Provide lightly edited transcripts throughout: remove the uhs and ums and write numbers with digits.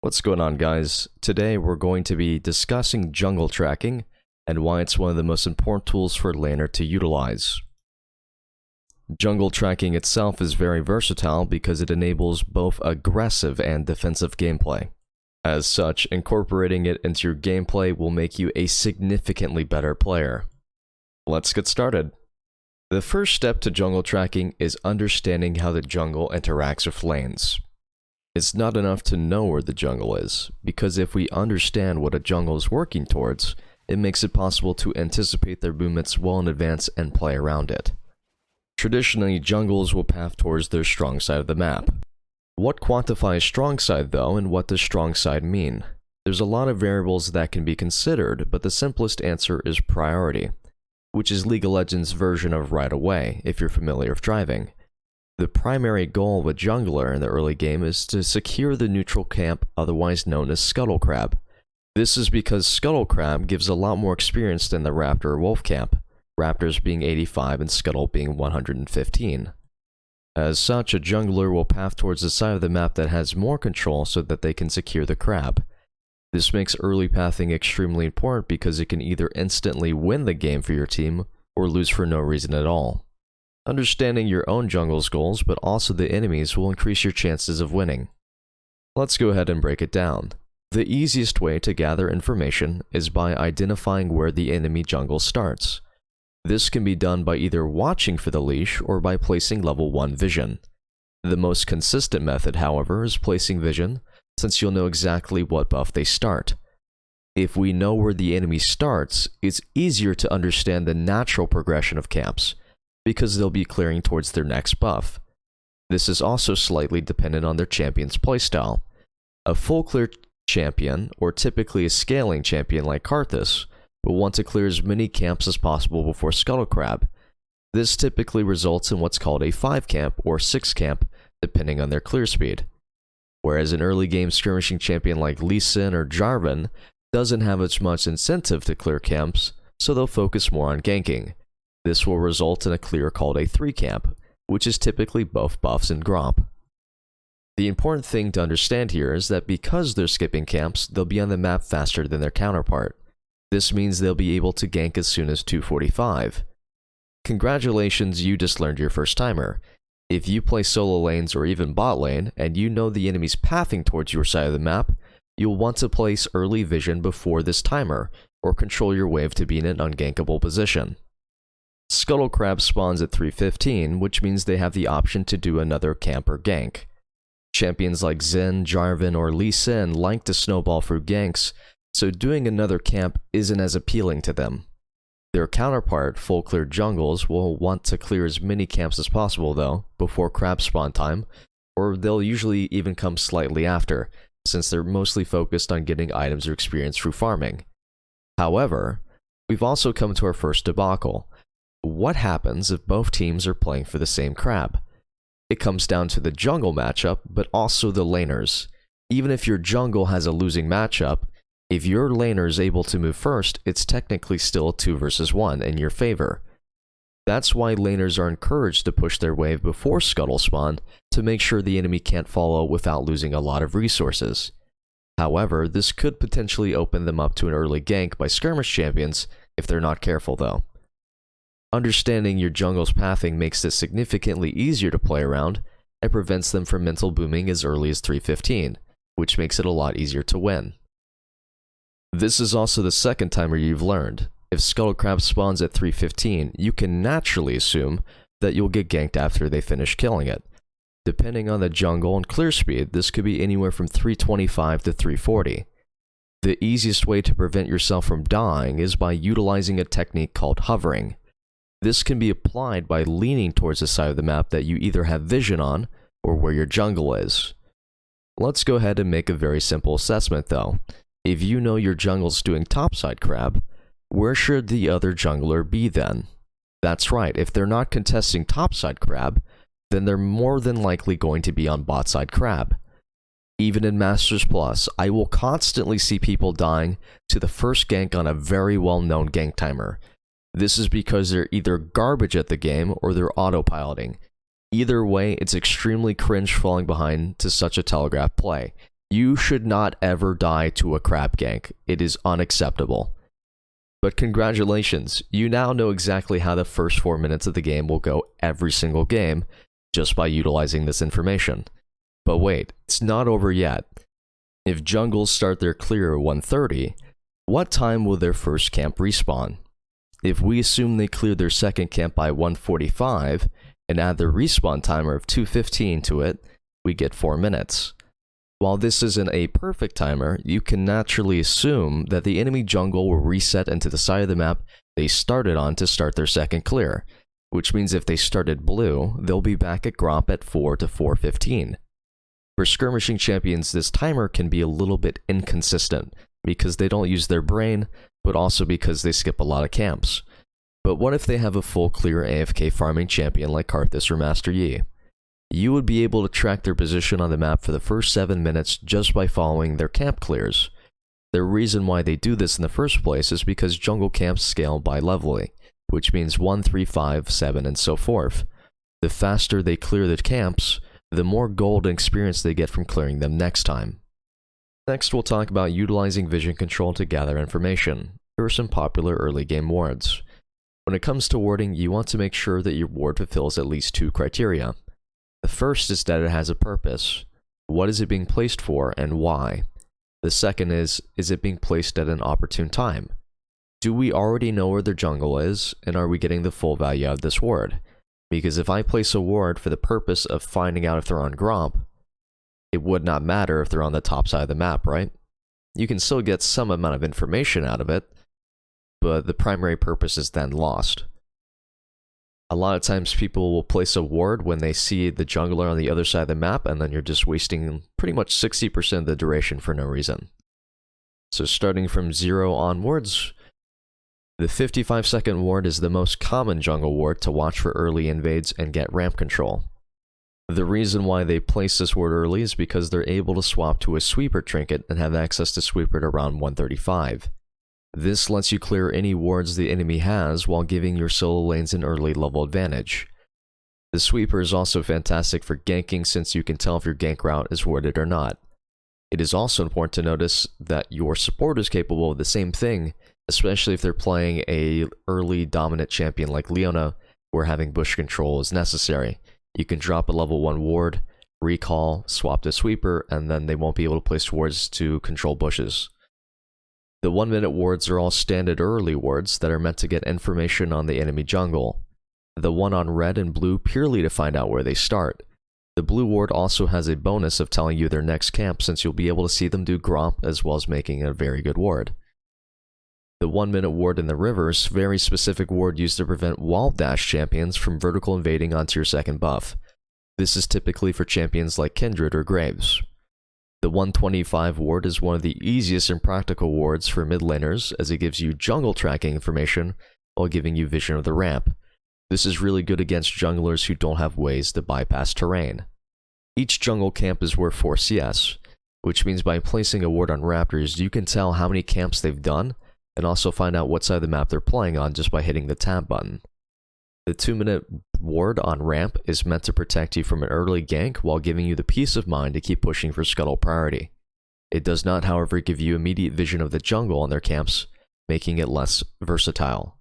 What's going on, guys? Today we're going to be discussing jungle tracking and why it's one of the most important tools for a laner to utilize. Jungle tracking itself is very versatile because it enables both aggressive and defensive gameplay. As such, incorporating it into your gameplay will make you a significantly better player. Let's get started. The first step to jungle tracking is understanding how the jungle interacts with lanes. It's not enough to know where the jungle is, because if we understand what a jungle is working towards, it makes it possible to anticipate their movements well in advance and play around it. Traditionally, jungles will path towards their strong side of the map. What quantifies strong side though, and what does strong side mean? There's a lot of variables that can be considered, but the simplest answer is priority, which is League of Legends' version of right away, if you're familiar with driving. The primary goal of a jungler in the early game is to secure the neutral camp, otherwise known as Scuttle Crab. This is because Scuttle Crab gives a lot more experience than the Raptor or Wolf camp, Raptors being 85 and Scuttle being 115. As such, a jungler will path towards the side of the map that has more control so that they can secure the crab. This makes early pathing extremely important because it can either instantly win the game for your team or lose for no reason at all. Understanding your own jungle's goals, but also the enemy's, will increase your chances of winning. Let's go ahead and break it down. The easiest way to gather information is by identifying where the enemy jungle starts. This can be done by either watching for the leash or by placing level 1 vision. The most consistent method, however, is placing vision, since you'll know exactly what buff they start. If we know where the enemy starts, it's easier to understand the natural progression of camps, because they'll be clearing towards their next buff. This is also slightly dependent on their champion's playstyle. A full clear champion, or typically a scaling champion like Karthus, will want to clear as many camps as possible before Scuttle Crab. This typically results in what's called a 5 camp or 6 camp, depending on their clear speed. Whereas an early game skirmishing champion like Lee Sin or Jarvan doesn't have as much incentive to clear camps, so they'll focus more on ganking. This will result in a clear called a 3 camp, which is typically both buffs and Gromp. The important thing to understand here is that because they're skipping camps, they'll be on the map faster than their counterpart. This means they'll be able to gank as soon as 245. Congratulations, you just learned your first timer. If you play solo lanes or even bot lane, and you know the enemy's pathing towards your side of the map, you'll want to place early vision before this timer, or control your wave to be in an ungankable position. Scuttle Crab spawns at 315, which means they have the option to do another camp or gank. Champions like Zen, Jarvan, or Lee Sin like to snowball through ganks, so doing another camp isn't as appealing to them. Their counterpart, full clear jungles, will want to clear as many camps as possible though, before crab spawn time, or they'll usually even come slightly after, since they're mostly focused on getting items or experience through farming. However, we've also come to our first debacle. What happens if both teams are playing for the same crab? It comes down to the jungle matchup, but also the laners. Even if your jungle has a losing matchup, if your laner is able to move first, it's technically still 2 versus 1 in your favor. That's why laners are encouraged to push their wave before Scuttle spawn to make sure the enemy can't follow without losing a lot of resources. However, this could potentially open them up to an early gank by skirmish champions if they're not careful though. Understanding your jungle's pathing makes it significantly easier to play around and prevents them from mental booming as early as 315, which makes it a lot easier to win. This is also the second timer you've learned. If Scuttle Crab spawns at 315, you can naturally assume that you'll get ganked after they finish killing it. Depending on the jungle and clear speed, this could be anywhere from 325 to 340. The easiest way to prevent yourself from dying is by utilizing a technique called hovering. This can be applied by leaning towards the side of the map that you either have vision on or where your jungle is. Let's go ahead and make a very simple assessment though. If you know your jungle's doing topside crab, where should the other jungler be then? That's right, if they're not contesting topside crab, then they're more than likely going to be on botside crab. Even in Masters Plus, I will constantly see people dying to the first gank on a very well-known gank timer. This is because they're either garbage at the game or they're autopiloting. Either way, it's extremely cringe falling behind to such a telegraphed play, You should not ever die to a crab gank. It is unacceptable. But congratulations, you now know exactly how the first 4 minutes of the game will go every single game just by utilizing this information. But wait, it's not over yet. If jungles start their clear at 1:30, what time will their first camp respawn? If we assume they clear their second camp by 1:45 and add their respawn timer of 2:15 to it, we get 4 minutes. While this isn't a perfect timer, you can naturally assume that the enemy jungle will reset into the side of the map they started on to start their second clear, which means if they started blue, they'll be back at Gromp at 4 to 4:15. For skirmishing champions, this timer can be a little bit inconsistent because they don't use their brain, but also because they skip a lot of camps. But what if they have a full clear AFK farming champion like Karthus or Master Yi? You would be able to track their position on the map for the first 7 minutes just by following their camp clears. The reason why they do this in the first place is because jungle camps scale bi-levelly, which means 1, 3, 5, 7, and so forth. The faster they clear the camps, the more gold and experience they get from clearing them next time. Next, we'll talk about utilizing vision control to gather information. Here are some popular early game wards. When it comes to warding, you want to make sure that your ward fulfills at least 2 criteria. The first is that it has a purpose. What is it being placed for and why? The second is it being placed at an opportune time? Do we already know where their jungle is, and are we getting the full value out of this ward? Because if I place a ward for the purpose of finding out if they're on Gromp, it would not matter if they're on the top side of the map, right? You can still get some amount of information out of it, but the primary purpose is then lost. A lot of times people will place a ward when they see the jungler on the other side of the map, and then you're just wasting pretty much 60% of the duration for no reason. So starting from 0 onwards, the 55-second ward is the most common jungle ward to watch for early invades and get ramp control. The reason why they place this ward early is because they're able to swap to a sweeper trinket and have access to sweeper at around 135. This lets you clear any wards the enemy has while giving your solo lanes an early level advantage. The sweeper is also fantastic for ganking since you can tell if your gank route is warded or not. It is also important to notice that your support is capable of the same thing, especially if they're playing a early dominant champion like Leona, where having bush control is necessary. You can drop a level 1 ward, recall, swap to sweeper, and then they won't be able to place wards to control bushes. The 1-minute wards are all standard early wards that are meant to get information on the enemy jungle. The one on red and blue purely to find out where they start. The blue ward also has a bonus of telling you their next camp since you'll be able to see them do Gromp as well as making a very good ward. The 1-minute ward in the rivers, very specific ward used to prevent wall dash champions from vertical invading onto your second buff. This is typically for champions like Kindred or Graves. The 125 ward is one of the easiest and practical wards for mid laners as it gives you jungle tracking information while giving you vision of the ramp. This is really good against junglers who don't have ways to bypass terrain. Each jungle camp is worth 4 CS, which means by placing a ward on raptors you can tell how many camps they've done and also find out what side of the map they're playing on just by hitting the tab button. The 2-minute ward on ramp is meant to protect you from an early gank while giving you the peace of mind to keep pushing for scuttle priority. It does not, however, give you immediate vision of the jungle on their camps, making it less versatile.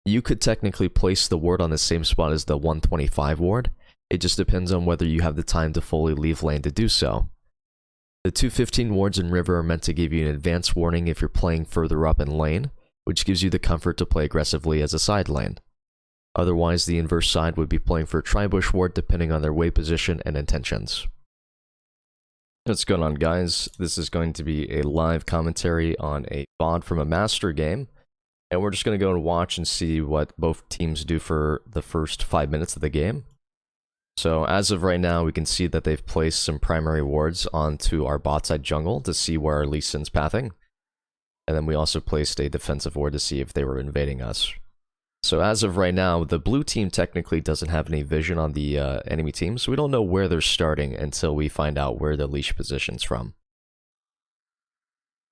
You could technically place the ward on the same spot as the 125 ward, it just depends on whether you have the time to fully leave lane to do so. The 215 wards in river are meant to give you an advance warning if you're playing further up in lane, which gives you the comfort to play aggressively as a side lane. Otherwise, the inverse side would be playing for a Tribush ward depending on their way position and intentions. What's going on, guys? This is going to be a live commentary on a VOD from a Master game, and we're just going to go and watch and see what both teams do for the first 5 minutes of the game. So as of right now, we can see that they've placed some primary wards onto our bot side jungle to see where our Lee Sin's pathing, and then we also placed a defensive ward to see if they were invading us. So as of right now, the blue team technically doesn't have any vision on the enemy team, so we don't know where they're starting until we find out where the leash position's from.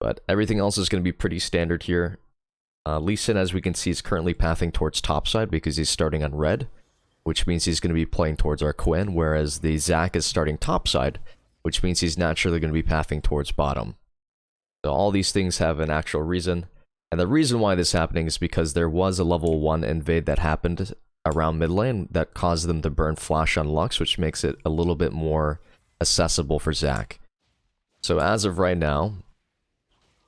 But everything else is going to be pretty standard here. Lee Sin, as we can see, is currently pathing towards topside because he's starting on red, which means he's going to be playing towards our Quinn, whereas the Zac is starting topside, which means he's naturally going to be pathing towards bottom. So all these things have an actual reason. And the reason why this is happening is because there was a level 1 invade that happened around mid lane that caused them to burn flash on Lux, which makes it a little bit more accessible for Zac. So as of right now,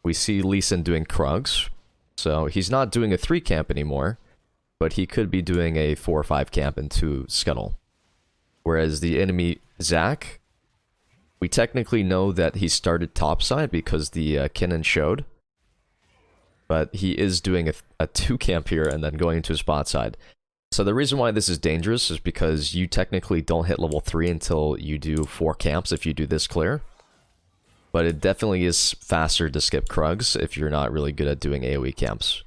we see Lee Sin doing Krugs. So he's not doing a 3 camp anymore, but he could be doing a 4 or 5 camp into Scuttle. Whereas the enemy Zac, we technically know that he started topside because the Kinnan showed. But he is doing a 2 camp here and then going into his bot side. So the reason why this is dangerous is because you technically don't hit level 3 until you do 4 camps if you do this clear. But it definitely is faster to skip Krugs if you're not really good at doing AoE camps.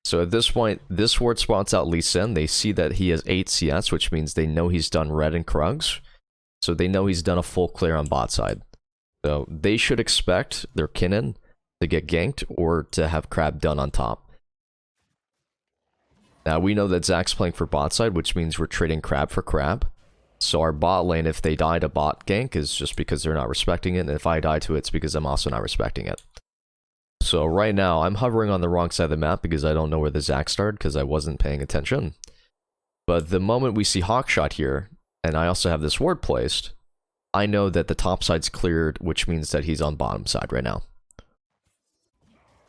So at this point, this ward spots out Lee Sin. They see that he has 8 CS, which means they know he's done red and Krugs. So they know he's done a full clear on bot side. So they should expect their Kinnan to get ganked or to have Crab done on top. Now we know that Zac's playing for bot side, which means we're trading Crab for Crab. So our bot lane, if they die to bot gank, is just because they're not respecting it, and if I die to it, it's because I'm also not respecting it. So right now, I'm hovering on the wrong side of the map because I don't know where the Zac started because I wasn't paying attention. But the moment we see Hawkshot here, and I also have this ward placed, I know that the top side's cleared, which means that he's on bottom side right now.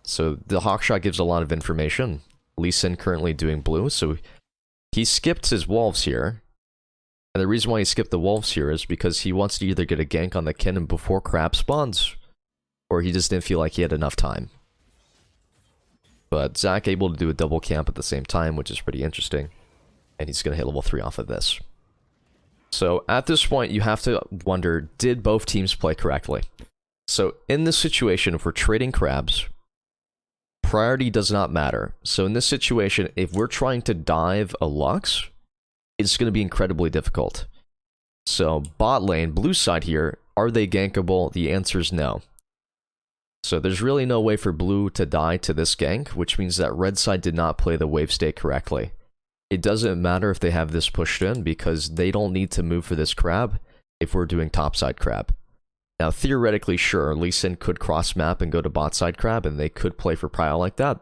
So the Hawkshot gives a lot of information. Lee Sin currently doing blue, so he skipped his wolves here. And the reason why he skipped the wolves here is because he wants to either get a gank on the Kinnan before Crab spawns, or he just didn't feel like he had enough time. But Zac able to do a double camp at the same time, which is pretty interesting. And he's going to hit level 3 off of this. So at this point, you have to wonder, did both teams play correctly? So in this situation, if we're trading Crabs, priority does not matter. So in this situation, if we're trying to dive a Lux, it's going to be incredibly difficult. So bot lane, blue side here, are they gankable? The answer is no. So there's really no way for blue to die to this gank, which means that red side did not play the wave state correctly. It doesn't matter if they have this pushed in because they don't need to move for this Crab if we're doing topside Crab. Now theoretically, sure, Lee Sin could cross map and go to bot side Crab and they could play for prio like that,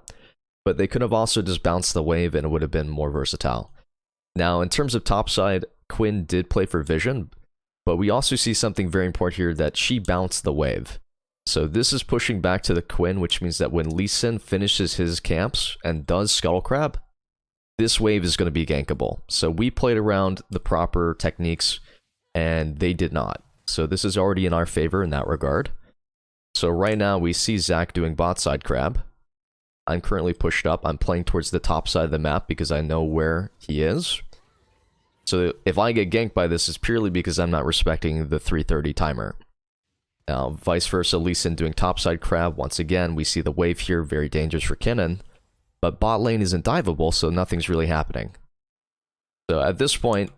but they could have also just bounced the wave and it would have been more versatile. Now in terms of topside, Quinn did play for Vision, but we also see something very important here that she bounced the wave. So this is pushing back to the Quinn, which means that when Lee Sin finishes his camps and does Scuttle Crab, this wave is going to be gankable. So we played around the proper techniques, and they did not. So this is already in our favor in that regard. So right now we see Zac doing bot side Crab. I'm currently pushed up. I'm playing towards the top side of the map because I know where he is. So if I get ganked by this, it's purely because I'm not respecting the 3:30 timer. Now, vice versa, Lee Sin doing topside Crab. Once again, we see the wave here, very dangerous for Kinnan. But bot lane isn't diveable, so nothing's really happening. So at this point,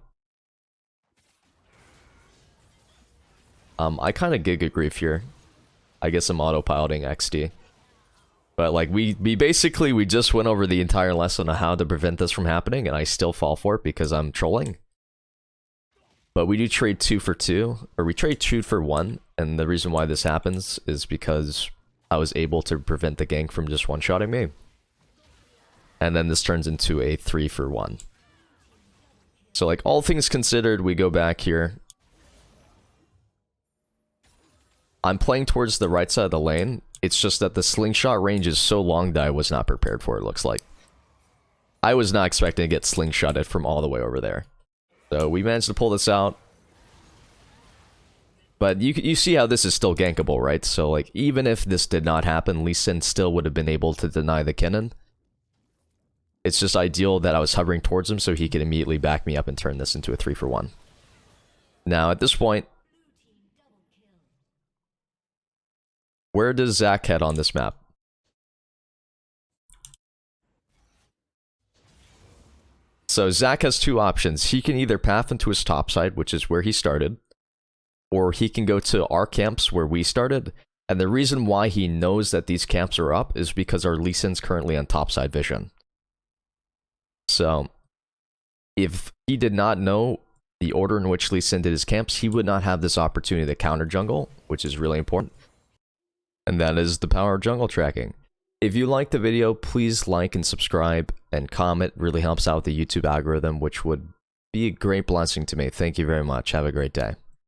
I kind of Giga Grief here. I guess I'm autopiloting XD. But like, we just went over the entire lesson on how to prevent this from happening, and I still fall for it because I'm trolling. But we do trade 2 for 2, or we trade 2 for 1, and the reason why this happens is because I was able to prevent the gank from just one-shotting me. And then this turns into a 3 for 1. So like, all things considered, we go back here. I'm playing towards the right side of the lane. It's just that the slingshot range is so long that I was not prepared for, it looks like. I was not expecting to get slingshotted from all the way over there. So we managed to pull this out. But you see how this is still gankable, right? So like, even if this did not happen, Lee Sin still would have been able to deny the Kinnan. It's just ideal that I was hovering towards him so he could immediately back me up and turn this into a 3 for 1. Now at this point, where does Zac head on this map? So Zac has 2 options. He can either path into his top side, which is where he started, or he can go to our camps where we started. And the reason why he knows that these camps are up is because our Lee Sin's currently on topside vision. So if he did not know the order in which Lee Sin did his camps, he would not have this opportunity to counter jungle, which is really important. And that is the power of jungle tracking. If you liked the video, please like and subscribe and comment. It really helps out the YouTube algorithm, which would be a great blessing to me. Thank you very much. Have a great day.